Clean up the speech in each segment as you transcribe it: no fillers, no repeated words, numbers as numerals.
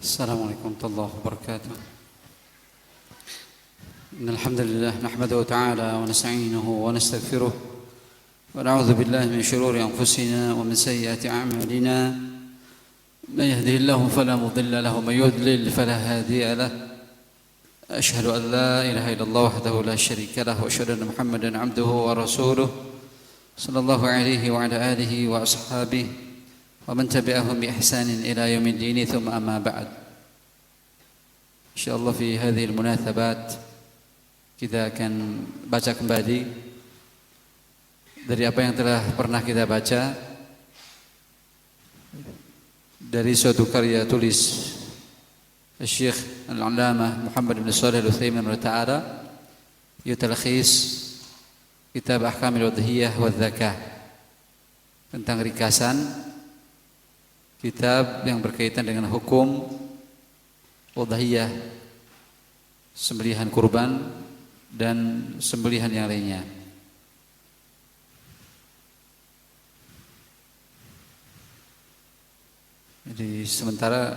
السلام عليكم ورحمة الله وبركاته. إن الحمد لله نحمده تعالى ونستعينه ونستغفره ونعوذ بالله من شرور أنفسنا ومن سيئات أعمالنا. من يهده الله فلا مضل له ومن يضلل فلا هادي له. أشهد أن لا إله إلا الله وحده لا شريك له وأشهد أن محمدا عبده ورسوله صلى الله عليه وعلى آله وأصحابه ومن تبعهم بإحسان إلى يوم الدين ثم أما بعد. InsyaAllah في هذه المناسبات kita akan baca kembali dari apa yang telah pernah kita baca dari suatu karya tulis Syekh Al-Allamah Muhammad bin Shalih Al-Utsaimin rahimahullah, yutalkhis kitab Ahkamul Udhiyah wa Zakah, tentang ringkasan kitab yang berkaitan dengan hukum udhiyah, sembelihan kurban dan sembelihan yang lainnya. Jadi sementara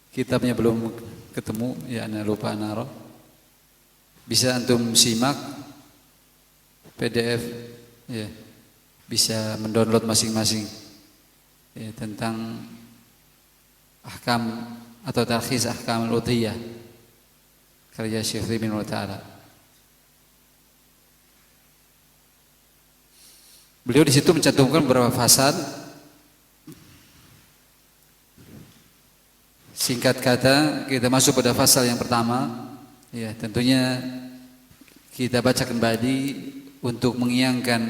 kitabnya belum ketemu, ya ana lupa naro. Bisa antum simak PDF, ya, bisa mendownload masing-masing. Ya, tentang ahkam atau talkhis ahkam al-udhiyah karya Syekh Ibn Ta'ala. Beliau di situ mencantumkan beberapa fasal. Singkat kata, kita masuk pada fasal yang pertama. Ya, tentunya kita baca kembali untuk mengiangkan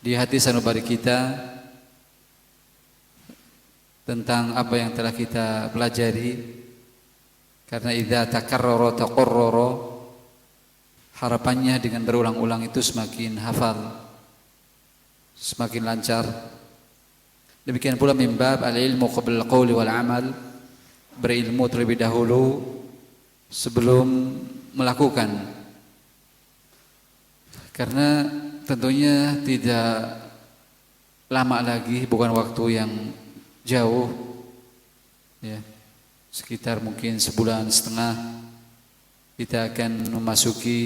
di hati sanubari kita tentang apa yang telah kita pelajari, karena idza takarrara taqarrara, harapannya dengan berulang-ulang itu semakin hafal, semakin lancar. Demikian pula min bab al-ilmu qabla al-qawli wal amal, berilmu terlebih dahulu sebelum melakukan, karena tentunya tidak lama lagi, bukan waktu yang jauh, ya, sekitar mungkin sebulan setengah kita akan memasuki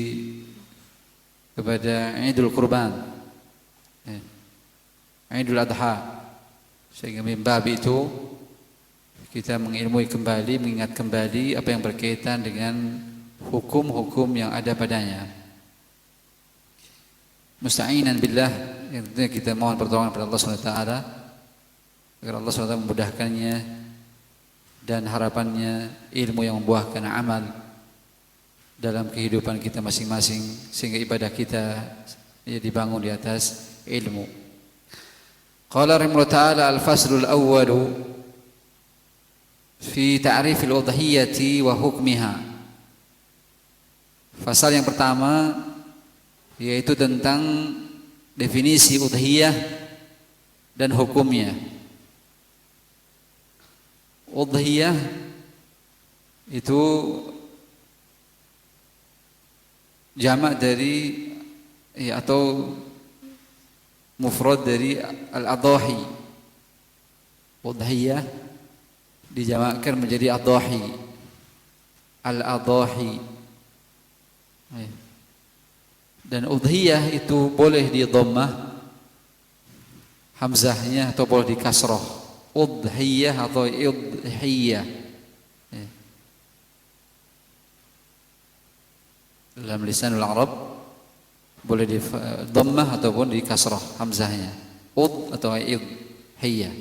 kepada Idul Kurban, ya, Idul Adha. Sehingga min bab itu kita mengilmui kembali, mengingat kembali apa yang berkaitan dengan hukum-hukum yang ada padanya. Musta'inan billah, yang tentunya kita mohon pertolongan kepada Allah Subhanahu wa taala agar Allah SWT memudahkannya, dan harapannya ilmu yang membuahkan amal dalam kehidupan kita masing-masing, sehingga ibadah kita dibangun di atas ilmu. Qala rahimahullah ta'ala al-faslul awwalu fi ta'rifil udhiyati wa hukmiha. Fasal yang pertama yaitu tentang definisi udhiyah dan hukumnya. Udhiyah itu jamak dari, ya, atau mufrad dari al-adhahi. Udhiyah dijamakkan menjadi adhahi, al-adhahi. Dan udhiyah itu boleh di dhammah hamzahnya atau boleh di kasrah, udhiyah atau idhiyah. Dalam lisanul Arab boleh di dhammah ataupun di kasrah hamzahnya, ud atau idhiyah.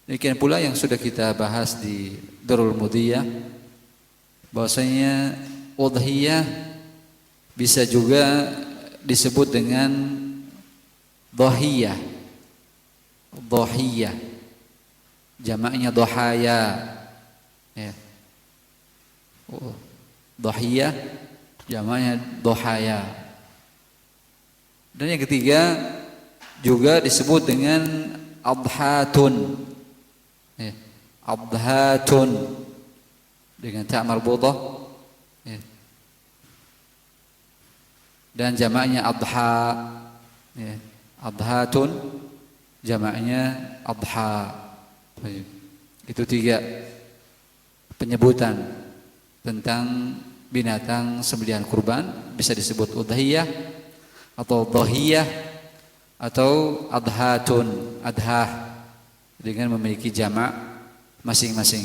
Demikian pula yang sudah kita bahas di Darul Mudiyah, bahwasanya udhiyah bisa juga disebut dengan dhahiyah. Dhahiyah jamaknya dhahaya, ya. Dhahiyah jamaknya dhahaya. Dan yang ketiga juga disebut dengan adhatun, ya. Adhatun dengan ta' marbutah, ya. Dan jamaknya adha, ya. Adhatun jamaknya adha. Itu 3 penyebutan tentang binatang sembelihan kurban, bisa disebut udhiyah atau dhahiyah atau adhatun, adhah, dengan memiliki jamak masing-masing.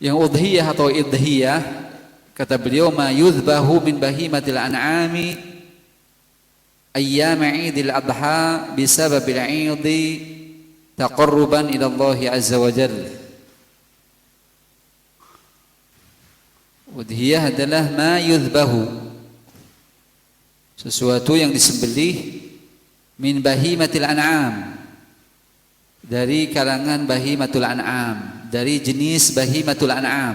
Yang udhiyah atau idhiyah, kata beliau, ma yuzbahu min bahimatil an'ami ayyam 'idil adha bisababil 'idi taqarruban ila Allah azza wa jalla. Udhiyah adalah ma yuzbahu, sesuatu yang disembelih, min bahimatil an'am, dari kalangan bahimatul an'am, dari jenis bahimatul an'am.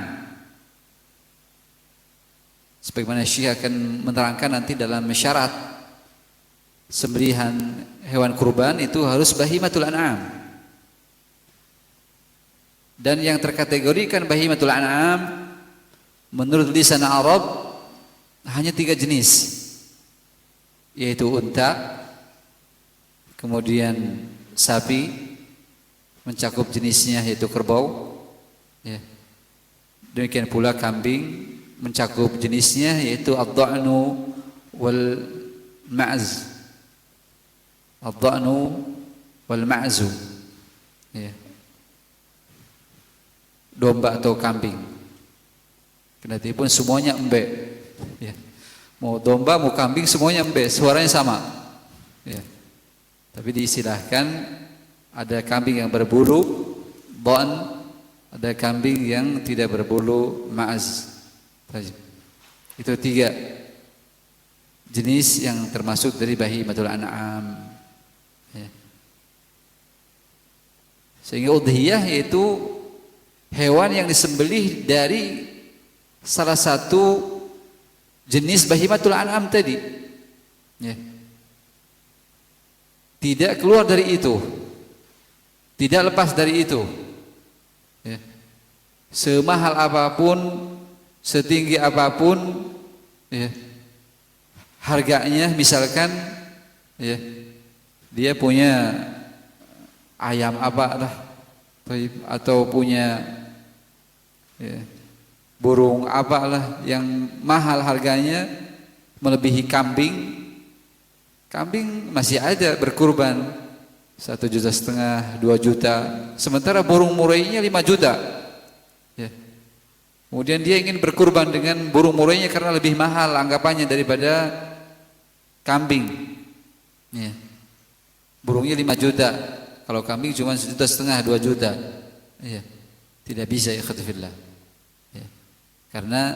Sebagaimana Syekh akan menerangkan nanti dalam syarat sembelihan hewan kurban itu harus bahimatul an'am. Dan yang terkategorikan bahimatul an'am menurut lisan Arab hanya 3 jenis, yaitu unta, kemudian sapi, mencakup jenisnya yaitu kerbau, ya. Demikian pula kambing, mencakup jenisnya yaitu ad-dha'nu wal ma'z, ad-dha'nu wal ma'zu, ya. Domba atau kambing. Kendati pun semuanya embe, ya. Mau domba mau kambing semuanya embe, suaranya sama, ya. Tapi diistilahkan ada kambing yang berbulu dha'n, ada kambing yang tidak berbulu ma'az. Itu 3 jenis yang termasuk dari bahimatul an'am, ya. Sehingga udhiyah yaitu hewan yang disembelih dari salah satu jenis bahimatul an'am tadi, ya. Tidak keluar dari itu, tidak lepas dari itu, ya. Semahal apapun, setinggi apapun, ya, harganya, misalkan, ya, dia punya ayam apa lah, atau punya, ya, burung apalah yang mahal harganya melebihi kambing. Kambing masih ada berkurban 1,5 juta, 2 juta, sementara burung murainya 5 juta, ya. Kemudian dia ingin berkurban dengan burung murainya karena lebih mahal anggapannya daripada kambing, ya. Burungnya 5 juta, kalau kambing cuma 1,5 juta, 2 juta, ya. Tidak bisa, ya khatifillah, ya. Karena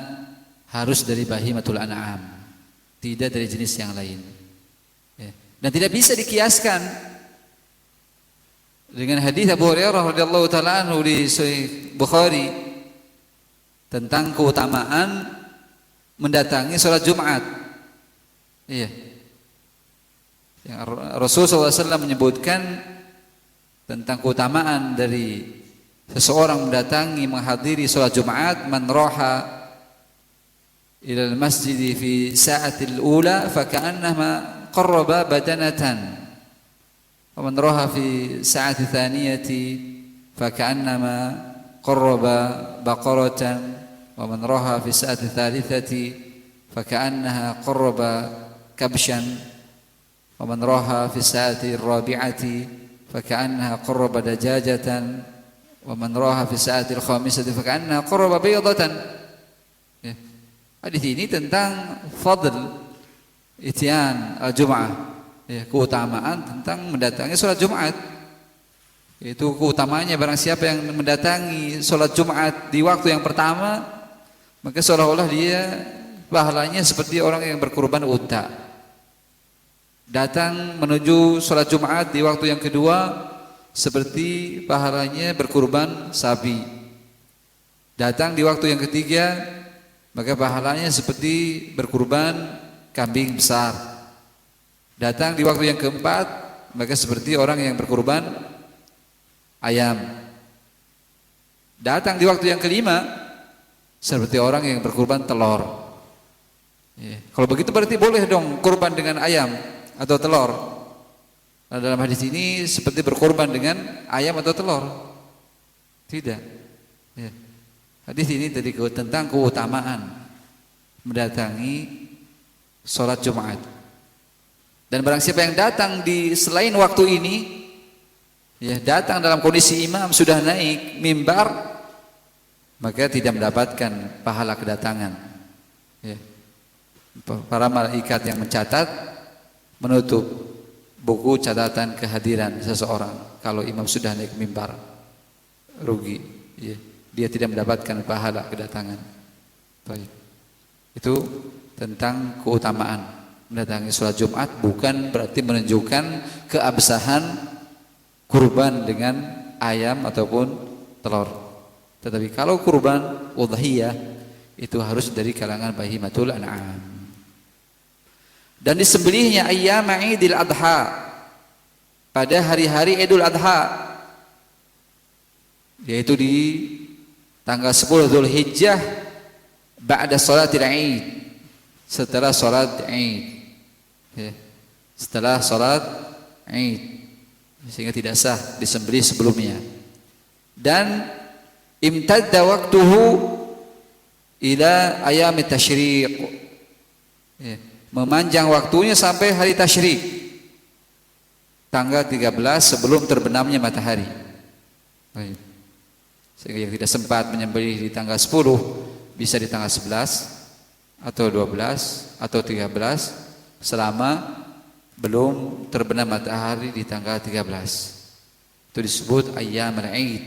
harus dari bahimatul an'am, tidak dari jenis yang lain, ya. Dan tidak bisa dikiaskan dengan hadis Abu Hurairah radhiyallahu taala anhu di Sahih Bukhari tentang keutamaan mendatangi sholat Jumat, iya. Yang Rasulullah SAW menyebutkan tentang keutamaan dari seseorang mendatangi menghadiri sholat Jumat, man raha ila al-masjid fi sa'atil ula fa ka'annama qarraba badanatan wa man raha fi sa'ati thaniyati fa ka'annama qarraba baqaratan wa man raha fi sa'ati thalithati fa ka'annaha qarraba kabshan wa man raha fi sa'ati rabi'ati fa ka'annaha qarraba dajajatan wa man raha fi sa'ati al-khamisati fa ka'annaha qarraba baydatan. Ya. Hadis ini tentang fadl ityan al-jum'ah, ya, keutamaan tentang mendatangi salat Jumat. Itu keutamanya barang siapa yang mendatangi salat Jumat di waktu yang pertama, maka seolah-olah dia pahalanya seperti orang yang berkurban unta. Datang menuju salat Jumat di waktu yang kedua seperti pahalanya berkurban sapi. Datang di waktu yang ketiga, maka pahalanya seperti berkurban kambing besar. Datang di waktu yang keempat, maka seperti orang yang berkurban ayam. Datang di waktu yang kelima, seperti orang yang berkurban telur. Ya. Kalau begitu berarti boleh dong kurban dengan ayam atau telur. Nah, dalam hadis ini seperti berkorban dengan ayam atau telur. Tidak. Ya. Hadis ini tentang keutamaan mendatangi sholat Jumat. Dan barang siapa yang datang di selain waktu ini, ya datang dalam kondisi imam sudah naik mimbar, maka tidak mendapatkan pahala kedatangan. Ya. Para malaikat yang mencatat menutup buku catatan kehadiran seseorang kalau imam sudah naik mimbar, rugi, ya. Dia tidak mendapatkan pahala kedatangan. Baik. Itu tentang keutamaan mendatangi sholat Jumat, bukan berarti menunjukkan keabsahan kurban dengan ayam ataupun telur. Tetapi kalau kurban udhiyah itu harus dari kalangan bahimatul an'am. Dan disembelihnya ayyam Idul Adha, pada hari-hari Idul Adha, yaitu di tanggal 10 Dzulhijjah ba'da salatil Id, setelah salat Id. Ya, setelah salat Id, sehingga tidak sah disembelih sebelumnya. Dan imtadda waqtuhu ila ayam tasyriq, ya, memanjang waktunya sampai hari tasyrik, tanggal 13 sebelum terbenamnya matahari. Baik. Sehingga yang tidak sempat menyembelih di tanggal 10 bisa di tanggal 11 atau 12 atau 13 selama belum terbenam matahari di tanggal 13. Itu disebut ayyamul Id,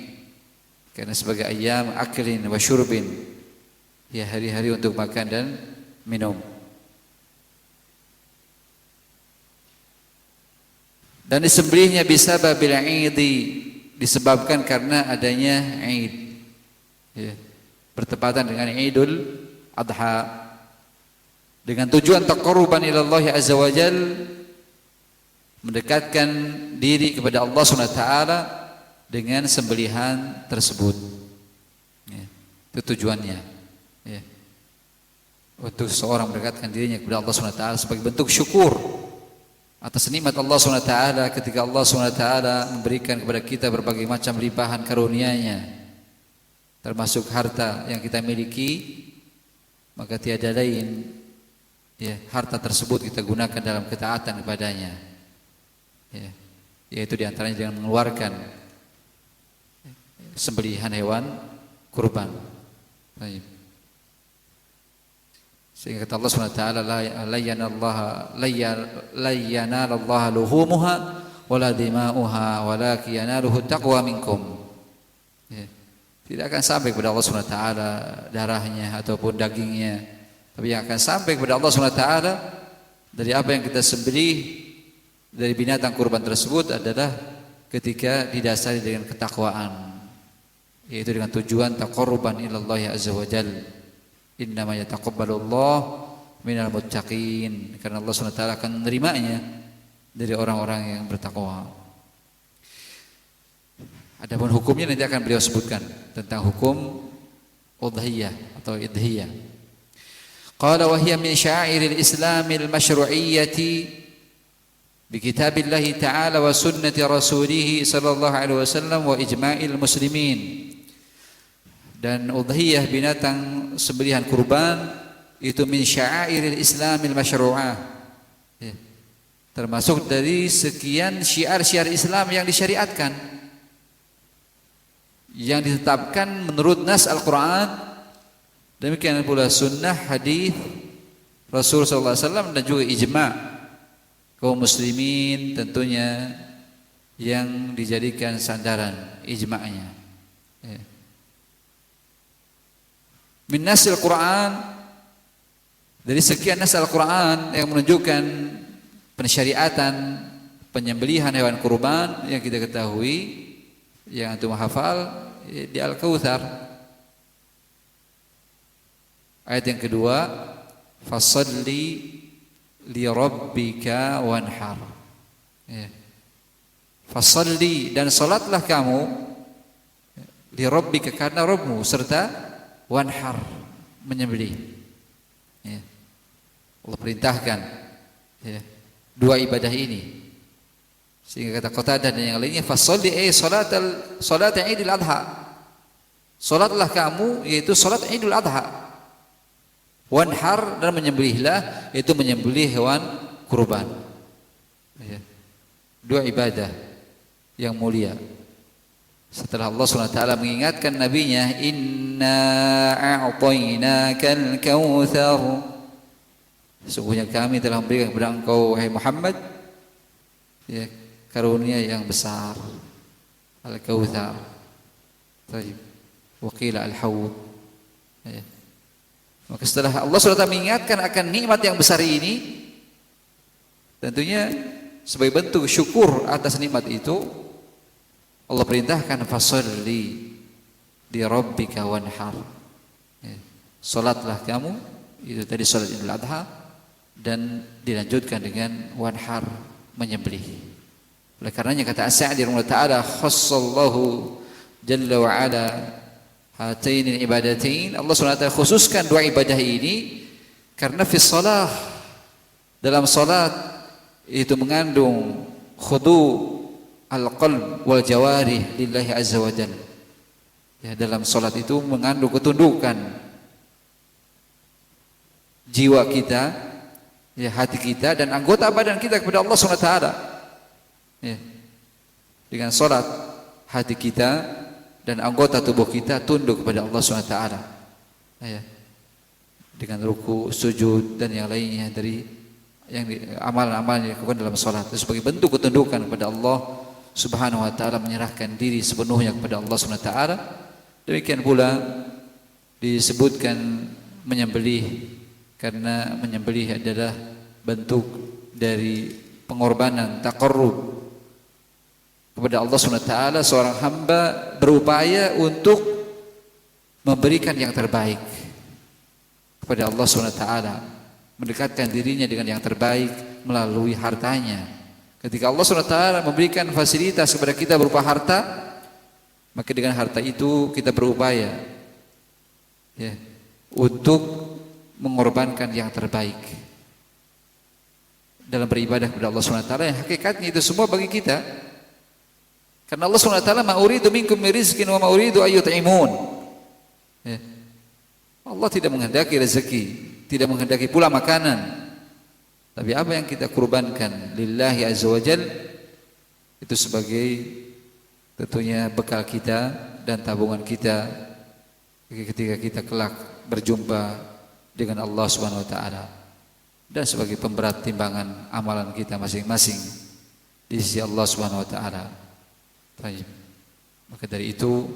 karena sebagai ayyam aklin wa syurbin, ya hari-hari untuk makan dan minum. Dan disembelihnya bisa babil Idi, disebabkan karena adanya Id, ya, bertepatan dengan Idul Adha, dengan tujuan taqarruban ila Allah azza wa jal, mendekatkan diri kepada Allah Subhanahu wa taala dengan sembelihan tersebut. Ya, itu tujuannya. Ya. Untuk seorang mendekatkan dirinya kepada Allah Subhanahu wa taala sebagai bentuk syukur atas nikmat Allah SWT, ketika Allah SWT memberikan kepada kita berbagai macam limpahan karunia-Nya, termasuk harta yang kita miliki, maka tiada lain, ya, harta tersebut kita gunakan dalam ketaatan kepadanya, ya, yaitu diantaranya dengan mengeluarkan sembelihan hewan kurban. Baik. Sehingga kata Allah SWT, la yanalallaha luhumuha wala dima'uha walakin yanaluhu taqwa minkum. Ya. Tidak akan sampai kepada Allah SWT darahnya ataupun dagingnya, tapi yang akan sampai kepada Allah SWT dari apa yang kita sembelih dari binatang kurban tersebut adalah ketika didasari dengan ketakwaan, yaitu dengan tujuan taqarruban ilallahi azza wa jalla. Innama yataqabbalullah minal muttaqin, karena Allah SWT akan menerimanya dari orang-orang yang bertakwa. Adapun hukumnya nanti akan beliau sebutkan tentang hukum udhiyah atau idhiyah. Qala wa hiya min sya'iril islamil masyru'iyyati bi kitabillahi ta'ala wa sunnati rasulih sallallahu alaihi wasallam wa ijma'il muslimin. Dan udhiyah, binatang sembelihan kurban, itu min sya'airil islamil masyru'ah, ya, termasuk dari sekian syiar-syiar Islam yang disyariatkan, yang ditetapkan menurut nas Al-Quran, demikian pula sunnah hadis Rasul sallallahu alaihi wasallam, dan juga ijma' kaum muslimin tentunya yang dijadikan sandaran ijma'nya, ya. Min nasil Quran, dari sekian nas Al-Quran yang menunjukkan pensyariatan penyembelihan hewan kurban yang kita ketahui, yang antum hafal di Al-Kautsar. Ayat yang kedua, fasalli li rabbika wanhar. Ya. Fasalli, dan salatlah kamu, li rabbika, karena Rabbmu, serta wanhar, menyembelih. Ya. Allah perintahkan ya, dua ibadah ini. Sehingga kata Qatadah dan yang lainnya, fasholli salat Idul Adha. Salatlah kamu yaitu salat Idul Adha. Wanhar, dan menyembelihlah yaitu menyembelih hewan kurban. Ya. Dua ibadah yang mulia. Setelah Allah SWT mengingatkan nabinya, inna a'tainakal kautsar, sesungguhnya kami telah memberikan kepada engkau wahai Muhammad ya, karunia yang besar, al-kautsar. Baik. Wa qila al-haud. Ya. Maka setelah Allah SWT mengingatkan akan nikmat yang besar ini, tentunya sebagai bentuk syukur atas nikmat itu, Allah perintahkan fasholli di rabbika wanhar. Ya. Salatlah kamu, itu tadi salat Idul Adha, dan dilanjutkan dengan wanhar, menyembelih. Oleh karenanya kata As-Sa'di rahimahullah taala, khassallahu jalla wa ala hataini ibadatain. Allah SWT khususkan dua ibadah ini karena fi shalah, dalam salat itu mengandung khudu al-qalb wal jawarih lillahi azza wa jalla. Ya, dalam salat itu mengandung ketundukan jiwa kita, ya, hati kita dan anggota badan kita kepada Allah SWT. Ya. Dengan salat hati kita dan anggota tubuh kita tunduk kepada Allah SWT. Ya. Dengan ruku, sujud dan yang lainnya dari yang amalan-amalan yang dilakukan dalam salat itu sebagai bentuk ketundukan kepada Allah Subhanahu wa taala, menyerahkan diri sepenuhnya kepada Allah Subhanahu wa taala. Demikian pula disebutkan menyembelih karena menyembelih adalah bentuk dari pengorbanan, taqarrub kepada Allah Subhanahu wa taala. Seorang hamba berupaya untuk memberikan yang terbaik kepada Allah Subhanahu wa taala, mendekatkan dirinya dengan yang terbaik melalui hartanya. Ketika Allah SWT memberikan fasilitas kepada kita berupa harta, maka dengan harta itu kita berupaya ya, untuk mengorbankan yang terbaik dalam beribadah kepada Allah SWT. Yang hakikatnya itu semua bagi kita, karena Allah SWT ma uridu minkum min rizqin wa ma uridu ayyut'imun. Ya. Allah tidak menghendaki rezeki, tidak menghendaki pula makanan. Tapi apa yang kita kurbankan lillahi azza wajal itu sebagai tentunya bekal kita dan tabungan kita ketika kita kelak berjumpa dengan Allah Subhanahu wa taala, dan sebagai pemberat timbangan amalan kita masing-masing di sisi Allah Subhanahu wa taala. Baik. Maka dari itu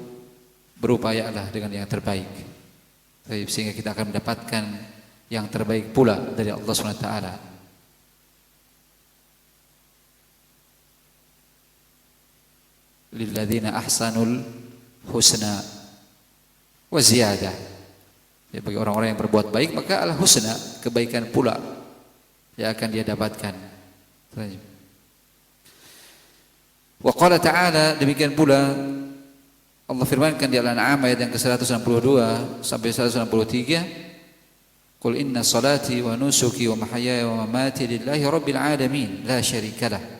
berupayalah dengan yang terbaik. Baik, sehingga kita akan mendapatkan yang terbaik pula dari Allah Subhanahu wa taala. Lilladzina ahsanul husna wa ziyadah. Ya, bagi orang-orang yang berbuat baik maka al husna, kebaikan pula yang akan dia dapatkan. Wa qala ta'ala, demikian pula Allah firmankan di Al-An'am ayat yang ke-162 sampai 163, qul inna salati wa nusuki wa mahyaya wa mamati lillahi rabbil alamin la syarikalah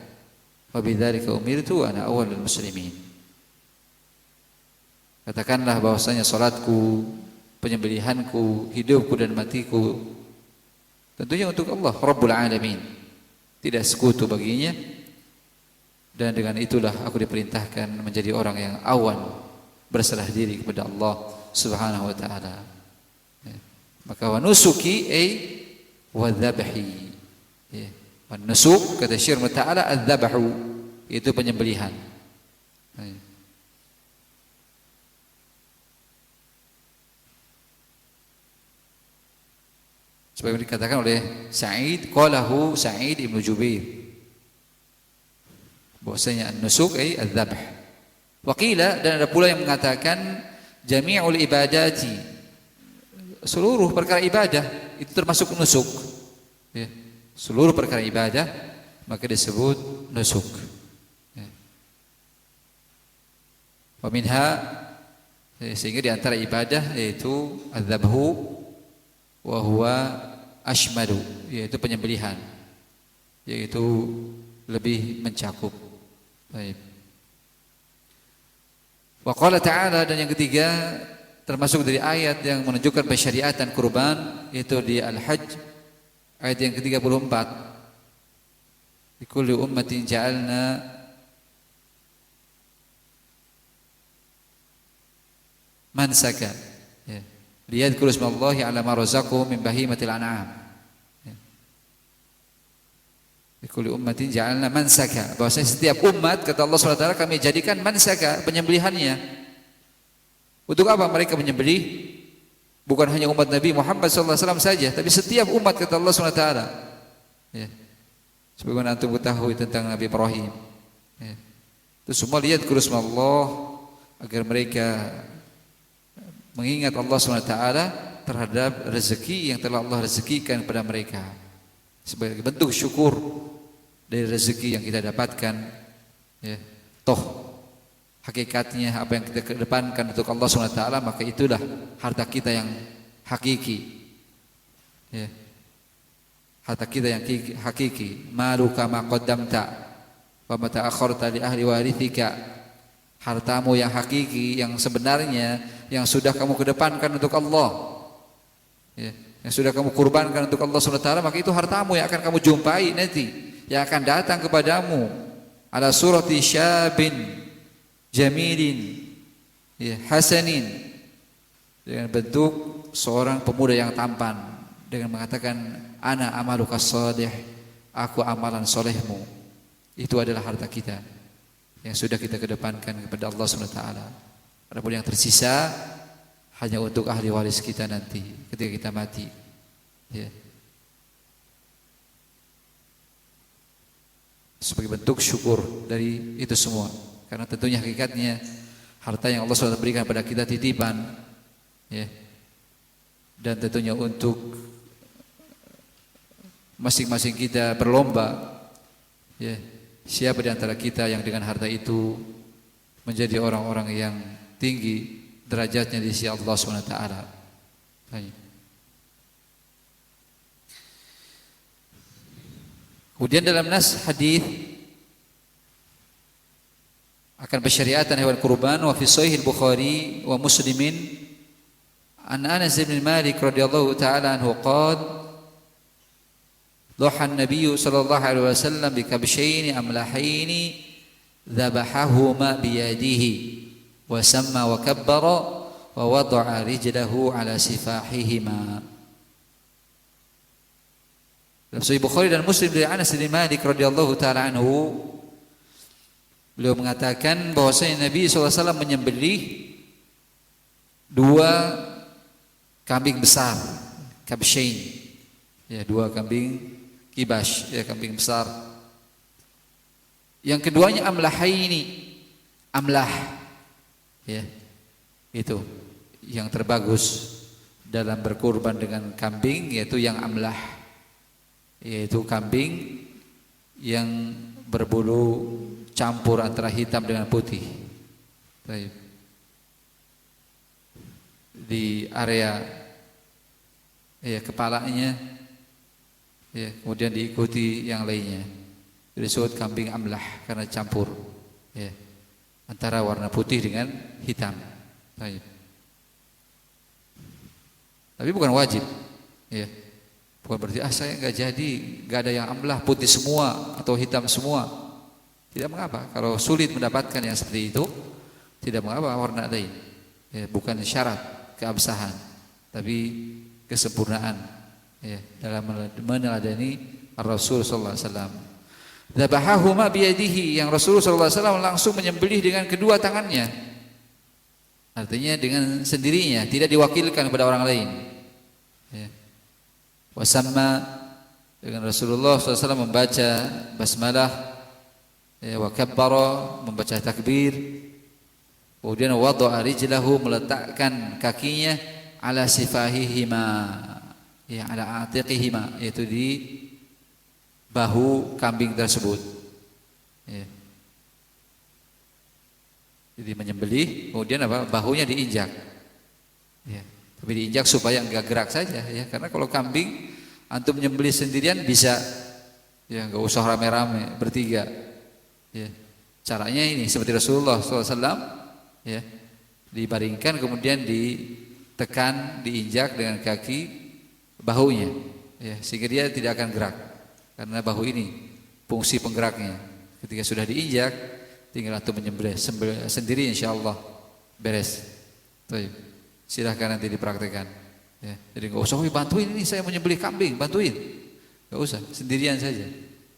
wa bidzalika umirtu wa ana awwalul muslimin. Katakanlah bahwasanya salatku, penyembelihanku, hidupku dan matiku tentunya untuk Allah Rabbul Alamin, tidak sekutu baginya, dan dengan itulah aku diperintahkan menjadi orang yang awan berserah diri kepada Allah Subhanahu wa taala. Maka wa nusuki ay wa dzabhi. Wa nusuk kata Syekh Ta'ala adzabhu, itu penyembelihan. Sebagaimana dikatakan oleh Sa'id, qalahu Sa'id Ibnu Jubair, bahwasanya an-nusuk ay adzabh. Wa qila, dan ada pula yang mengatakan jami'ul ibadati, seluruh perkara ibadah itu termasuk nusuk. Ya. Seluruh perkara ibadah maka disebut nusuk. Ya. Wa minha, sehingga di antara ibadah yaitu adzabhu wa huwa ashmadu, yaitu penyembelihan, yaitu lebih mencakup. Baik. Wa qala ta'ala, dan yang ketiga termasuk dari ayat yang menunjukkan pensyariatan kurban, yaitu di Al-Hajj ayat yang ke-34. Di kulli ummatin ja'alna mansaka, ya, liyadhkuru ismallahi ala ma razaqahum min bahimatil an'am. Di kulli ummatin ja'alna mansaka, bahwasanya setiap umat, kata Allah SWT, kami jadikan mansaka, penyembelihannya. Untuk apa mereka menyembelih? Bukan hanya umat Nabi Muhammad SAW saja, tapi setiap umat, kata Allah SWT. Ya. Sebagaimana antum ketahui tentang Nabi Ibrahim. Ya. Itu semua lihat Allah, agar mereka mengingat Allah SWT terhadap rezeki yang telah Allah rezekikan kepada mereka, sebagai bentuk syukur dari rezeki yang kita dapatkan. Ya. Toh hakikatnya apa yang kita kedepankan untuk Allah SWT, maka itulah harta kita yang hakiki. Ya. Harta kita yang hakiki. Maluka ma qaddamta wa ma ta'akhkharta li ahli warithika. Hartamu yang hakiki, yang sebenarnya, yang sudah kamu kedepankan untuk Allah, ya, yang sudah kamu kurbankan untuk Allah SWT, maka itu hartamu yang akan kamu jumpai nanti, yang akan datang kepadamu ala surati syabin jamilin, ya, hasanin, dengan bentuk seorang pemuda yang tampan, dengan mengatakan ana amaluka shalih, aku amalan solehmu. Itu adalah harta kita yang sudah kita kedepankan kepada Allah SWT. Adapun yang tersisa hanya untuk ahli waris kita nanti ketika kita mati. Ya. Sebagai bentuk syukur dari itu semua. Karena tentunya hakikatnya harta yang Allah SWT berikan pada kita titipan, ya. Dan tentunya untuk masing-masing kita berlomba, ya. Siapa di antara kita yang dengan harta itu menjadi orang-orang yang tinggi derajatnya di sisi Allah SWT. Kemudian dalam nas hadis akan pensyariatan hewan kurban, wa fi sahih al-Bukhari wa Muslimin an Anas bin Malik radhiyallahu ta'ala anhu qala ضحى النبي صلى الله عليه وسلم بكبشين أملحين ذبحهما بيده وسمى وكبر ووضع رجله على سفاحهما. Dalam Sahih Bukhari dan Muslim dari Anas bin Malik radhiyallahu taala anhu, beliau mengatakan bahwasanya Nabi SAW menyembelih dua kambing besar, kabshain, ya, dua kambing kibas, ya, kambing besar. Yang keduanya amlahaini, amlah, ya, itu yang terbagus dalam berkurban dengan kambing, yaitu yang amlah, yaitu kambing yang berbulu campur antara hitam dengan putih. Baik. Di area, ya, kepalanya, ya, kemudian diikuti yang lainnya, disebut kambing amlah karena campur, ya, antara warna putih dengan hitam. Baik. Tapi bukan wajib, ya, bukan berarti saya nggak jadi, nggak ada yang amlah putih semua atau hitam semua. Tidak mengapa kalau sulit mendapatkan yang seperti itu, tidak mengapa warna lain, ya, bukan syarat keabsahan, tapi kesempurnaan, ya, dalam meneladani Rasul sallallahu alaihi wasallam. Dzabahahuma biyadihi, yang Rasul sallallahu alaihi wasallam langsung menyembelih dengan kedua tangannya. Artinya dengan sendirinya, tidak diwakilkan kepada orang lain. Ya. Wasamma, dengan Rasulullah sallallahu alaihi wasallam membaca basmalah, ya, wa kabbara, membaca takbir. Kemudian wada'a rijlahu, meletakkan kakinya ala sifahihima, ya, ala atiqihima, yaitu di bahu kambing tersebut, ya. Jadi menyembelih, kemudian apa? Bahunya diinjak, ya. Tapi diinjak supaya enggak gerak saja, ya. Karena kalau kambing Antum menyembelih sendirian bisa, ya nggak usah rame-rame bertiga. Ya. Caranya ini seperti Rasulullah SAW, ya, dibaringkan kemudian ditekan, diinjak dengan kaki bahunya, ya, sehingga dia tidak akan gerak karena bahu ini fungsi penggeraknya. Ketika sudah diinjak, tinggal antum menyembelih sendiri, insyaallah beres. Baik. Silahkan nanti dipraktekkan. Ya, jadi nggak usah, bantuin ini saya menyembelih kambing, bantuin. Nggak usah, sendirian saja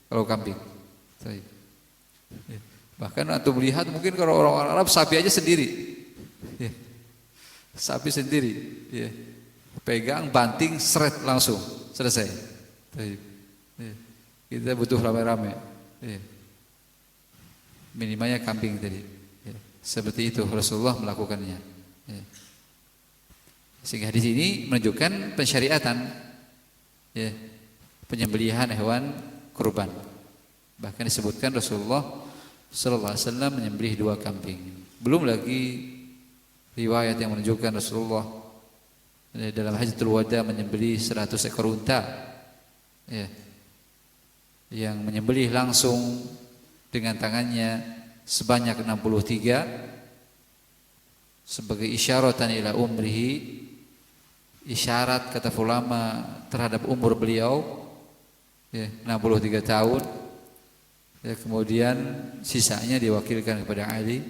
kalau kambing. Baik. Ya. Bahkan antum melihat mungkin kalau orang Arab sapi aja sendiri. Ya. Sapi sendiri, ya. Pegang, banting, seret langsung, selesai. Baik. Ya. Kita butuh rame-rame. Ya. Minimalnya kambing tadi. Ya. Seperti itu Rasulullah melakukannya. Ya. Sehingga di sini menunjukkan pensyariatan, ya, penyembelihan hewan kurban. Bahkan disebutkan Rasulullah sallallahu alaihi wasallam menyembelih 2 kambing. Belum lagi riwayat yang menunjukkan Rasulullah dalam Hajjatul Wada menyembelih 100 ekor unta, ya, yang menyembelih langsung dengan tangannya sebanyak 63 sebagai isyaratan ila umrihi, isyarat kata ulama terhadap umur beliau, ya, 63 tahun. Ya, kemudian sisanya diwakilkan kepada Ali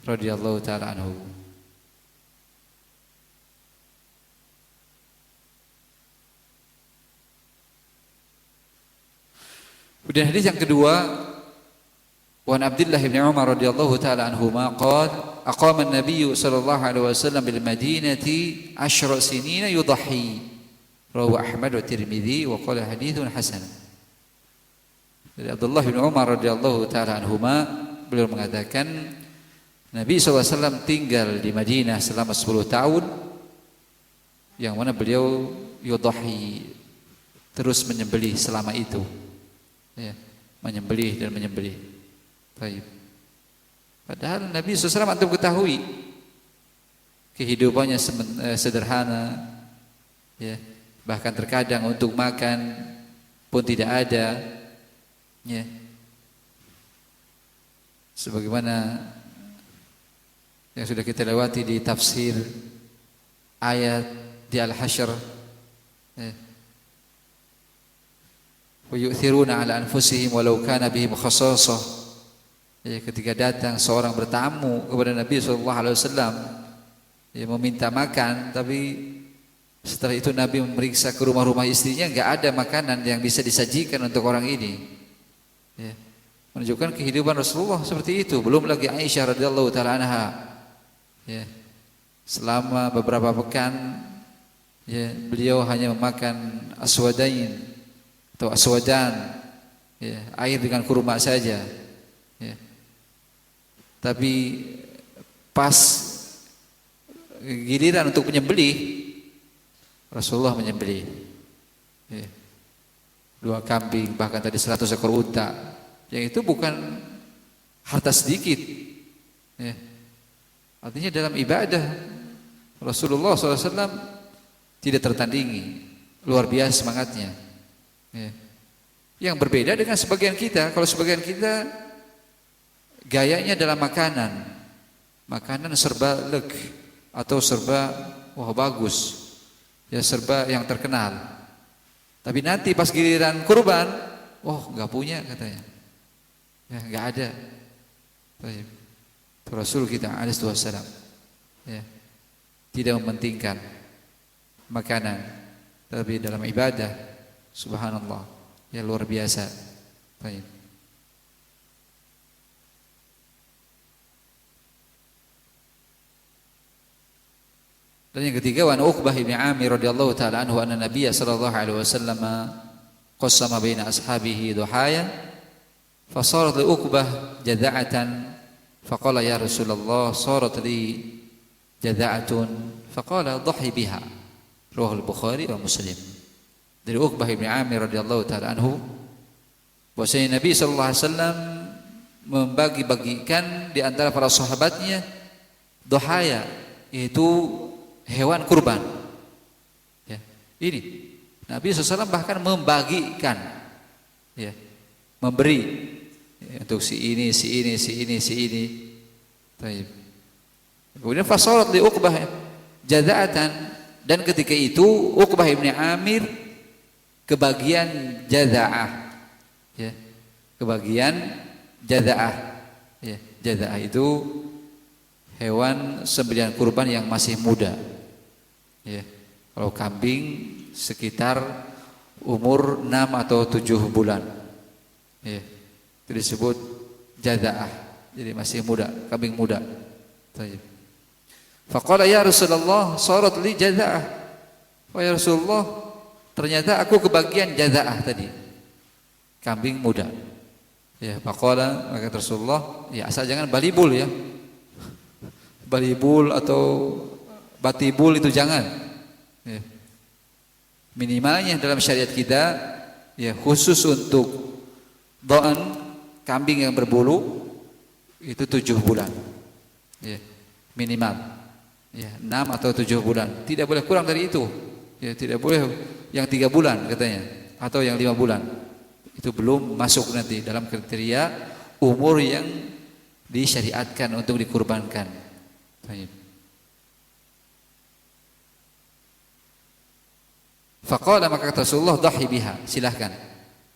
radhiyallahu taala anhu. Kemudian hadis yang kedua, wa Abdullah bin Umar radhiyallahu taala anhuma qala aqama an-nabiy sallallahu alaihi wasallam bil Madinati 10 sinina yudhi. Rawahu Ahmad wa Tirmidzi wa qala haditsun hasan. Dari Abdullah bin Umar radhiyallahu taala anhuma, beliau mengatakan Nabi SAW tinggal di Madinah selama 10 tahun, yang mana beliau yudhi, terus menyembelih selama itu, ya, menyembelih dan menyembelih. Baik. Padahal Nabi SAW antum ketahui kehidupannya sederhana, ya, bahkan terkadang untuk makan pun tidak ada, ya. Sebagaimana yang sudah kita lewati di tafsir ayat di Al-Hasyr, ya. Wa yu'thiruna ala anfusihim walau kana bihim khassasah. Ya, ketika datang seorang bertamu kepada Nabi SAW, ya, meminta makan, tapi setelah itu Nabi memeriksa ke rumah-rumah istrinya, enggak ada makanan yang bisa disajikan untuk orang ini, ya, menunjukkan kehidupan Rasulullah seperti itu. Belum lagi Aisyah radhiyallahu taala anha, ya, selama beberapa pekan, ya, beliau hanya memakan aswadain atau aswadan, ya, air dengan kurma saja, ya. Tapi pas giliran untuk menyembelih, Rasulullah menyembelih, ya, 2 kambing, bahkan tadi 100 ekor unta. Yang itu bukan harta sedikit, ya. Artinya dalam ibadah Rasulullah SAW tidak tertandingi, luar biasa semangatnya, ya. Yang berbeda dengan sebagian kita. Kalau sebagian kita gayanya dalam makanan serba leg atau serba wah bagus, ya, serba yang terkenal. Tapi nanti pas giliran kurban, wah nggak punya katanya, ya, nggak ada. Rasul kita alaihi wasallam, ya, tidak mementingkan makanan, tapi dalam ibadah, subhanallah, ya, luar biasa. Baik. Dan yang ketiga, wa Uqbah bin Amir radhiyallahu taala anhu anna Nabiy sallallahu alaihi wasallam qassama baina ashabihi duhaya fasarat li Uqbah jada'atan faqala ya Rasulullah sarat li jada'atun faqala dhahi biha. Rawahu al-Bukhari wa Muslim. Dari Uqbah bin Amir radhiyallahu taala anhu, bahwasanya Nabi sallallahu alaihi wasallam membagi-bagikan di antara para sahabatnya duhaya, yaitu hewan kurban, ya. Ini Nabi SAW bahkan membagikan, ya, memberi ya, untuk si ini, si ini, si ini, si ini. Baik. Kemudian fasarat li Uqbah jaza'atan, dan ketika itu Uqbah bin Amir kebagian jaza'ah, ya, kebagian jaza'ah, ya, jaza'ah itu hewan sembelihan kurban yang masih muda, ya. Kalau kambing sekitar umur 6 atau 7 bulan, ya, itu disebut jaza'ah, jadi masih muda, kambing muda. Faqala ya Rasulullah sarat li jaza'ah, oh ya Rasulullah, ternyata aku kebagian jaza'ah tadi, kambing muda. Ya, faqala, maka Rasulullah, ya asal jangan balibul, ya, balibul atau batibul itu jangan, ya. Minimalnya dalam syariat kita, ya, khusus untuk dha'n, kambing yang berbulu itu 7 bulan, ya, minimal, ya, 6 atau 7 bulan, tidak boleh kurang dari itu, ya, tidak boleh yang 3 bulan katanya atau yang 5 bulan, itu belum masuk nanti dalam kriteria umur yang disyariatkan untuk dikurbankan. Baik. Faqala, maka kata Rasulullah, dhahi biha, silahkan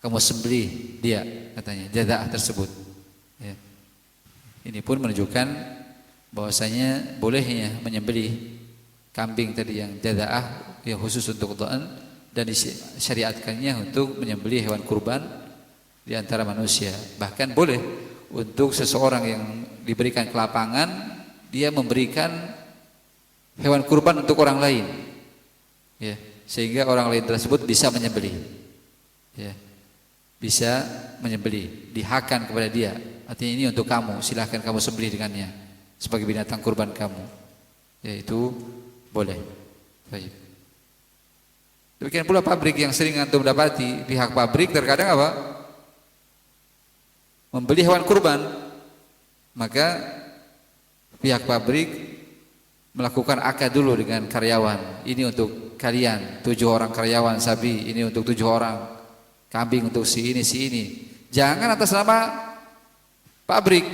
kamu sembelih dia, katanya, jaza'ah tersebut, ya. Ini pun menunjukkan bahwasanya bolehnya menyembelih kambing tadi yang jaza'ah, yang khusus untuk dha'n, dan disyariatkannya untuk menyembelih hewan kurban di antara manusia. Bahkan boleh untuk seseorang yang diberikan kelapangan, dia memberikan hewan kurban untuk orang lain, ya, sehingga orang lain tersebut bisa menyembelih, ya, bisa menyembelih, dihakkan kepada dia, artinya ini untuk kamu, silahkan kamu sembelih dengannya sebagai binatang kurban kamu, yaitu boleh. Baik. Demikian pula pabrik yang sering antum dapati, pihak pabrik terkadang apa? Membeli hewan kurban, maka pihak pabrik melakukan akad dulu dengan karyawan. Ini untuk kalian 7 orang karyawan sapi, ini untuk 7 orang kambing, untuk si ini, si ini. Jangan atas nama pabrik.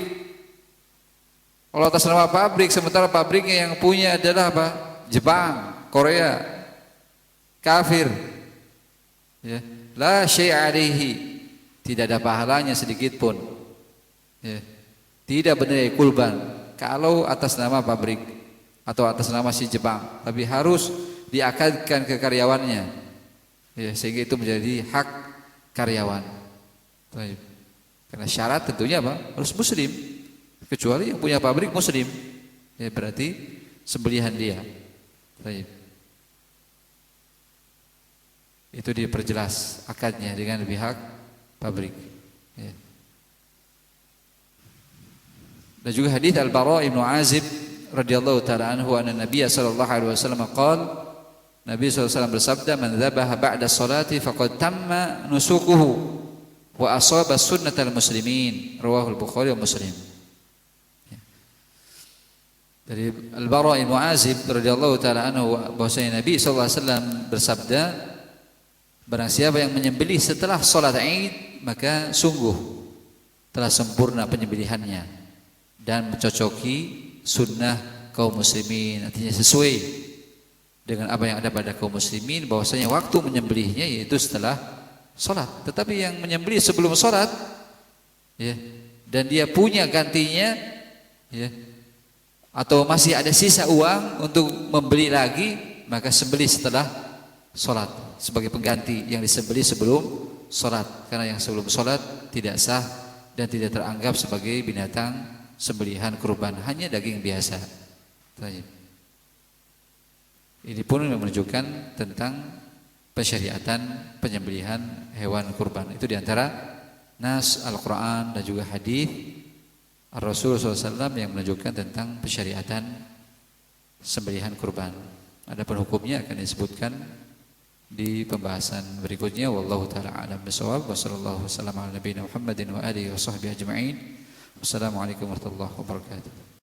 Kalau atas nama pabrik, sementara pabriknya yang punya adalah apa? Jepang, Korea, kafir, ya, la syai'a alaihi, tidak ada pahalanya sedikit pun, ya, tidak benar kurban kalau atas nama pabrik atau atas nama si Jepang, tapi harus diakadkan ke karyawannya, ya, sehingga itu menjadi hak karyawan. Baik. Karena syarat tentunya apa? Harus muslim, kecuali yang punya pabrik muslim, ya, berarti sembelihan dia. Baik. Itu diperjelas akadnya dengan pihak pabrik, ya. Dan juga hadis Al-Bara' Ibnu Azib radhiyallahu taala anhu, anna Nabiy sallallahu alaihi wasallam qala, Nabi sallallahu alaihi wasallam bersabda, man dzabaha ba'da sholati faqad tamma nusukuhu wa asaba sunnatal muslimin, rawahu al-Bukhari wa Muslim. Dari Al-Bara' Ibnu Azib radhiyallahu taala anhu, bahwasanya Nabi sallallahu alaihi wasallam bersabda, barang siapa yang menyembelih setelah salat Id, maka sungguh telah sempurna penyembelihannya dan mencocoki sunnah kaum muslimin, artinya sesuai dengan apa yang ada pada kaum muslimin, bahwasanya waktu menyembelihnya yaitu setelah salat. Tetapi yang menyembelih sebelum salat, ya, dan dia punya gantinya, ya, atau masih ada sisa uang untuk membeli lagi, maka sembelih setelah salat sebagai pengganti yang disembelih sebelum salat, karena yang sebelum salat tidak sah dan tidak teranggap sebagai binatang sembelihan kurban, hanya daging biasa. Ini pun menunjukkan tentang pensyariatan penyembelihan hewan kurban. Itu diantara nas Al-Quran dan juga hadis Rasul SAW yang menunjukkan tentang pensyariatan sembelihan kurban. Adapun hukumnya akan disebutkan di pembahasan berikutnya. Wallahu taala a'lam bishawab. Wa sallallahu wasallam ala nabiyina Muhammadin wa alihi wa sahbihi ajma'in. Wassalamualaikum warahmatullahi wabarakatuh.